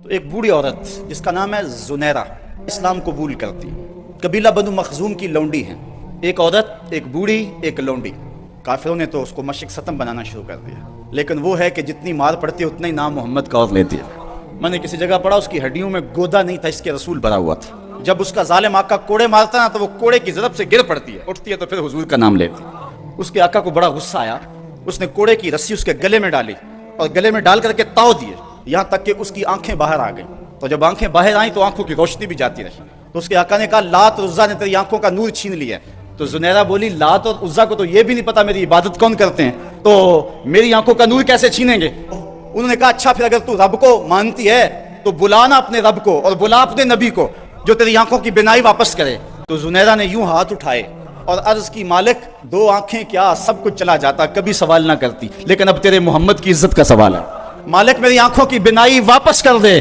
تو ایک بوڑھی عورت جس کا نام ہے زنیرہ اسلام قبول کرتی، قبیلہ بنو مخزوم کی لونڈی ہیں۔ ایک عورت، ایک بوڑھی، ایک لونڈی۔ کافروں نے تو اس کو مشرق ستم بنانا شروع کر دیا، لیکن وہ ہے کہ جتنی مار پڑتی ہے اتنا ہی نام محمد کا اور لیتی ہے۔ میں نے کسی جگہ پڑھا اس کی ہڈیوں میں گودا نہیں تھا، اس کے رسول بھرا ہوا تھا۔ جب اس کا ظالم آقا کوڑے مارتا نا تو وہ کوڑے کی ضرب سے گر پڑتی ہے، اٹھتی ہے تو پھر حضور کا نام لیتی ہے۔ اس کے آقا کو بڑا غصہ آیا، اس نے کوڑے کی رسی اس کے گلے میں ڈالی اور گلے میں ڈال کر کے تاؤ دیے، یہاں تک کہ اس کی آنکھیں باہر آ گئیں۔ تو جب آنکھیں باہر آئیں تو آنکھوں کی روشنی بھی جاتی رہی۔ تو اس کے آقا نے کہا لات اور عزا نے تیری آنکھوں کا نور چھین لیا ہے۔ تو زنیرہ بولی لات اور عزا کو تو یہ بھی نہیں پتا میری عبادت کون کرتے ہیں، تو میری آنکھوں کا نور کیسے چھینیں گے؟ انہوں نے کہا اچھا پھر اگر تو رب کو مانتی ہے تو بلانا اپنے رب کو اور بلا اپنے نبی کو جو تیری آنکھوں کی بینائی واپس کرے۔ تو زنیرہ نے یوں ہاتھ اٹھائے اور عرض کی مالک دو آنکھیں کیا سب کچھ چلا جاتا، کبھی سوال نہ کرتی، لیکن اب تیرے محمد کی عزت کا سوال ہے، مالک میری آنکھوں کی بینائی واپس کر دے۔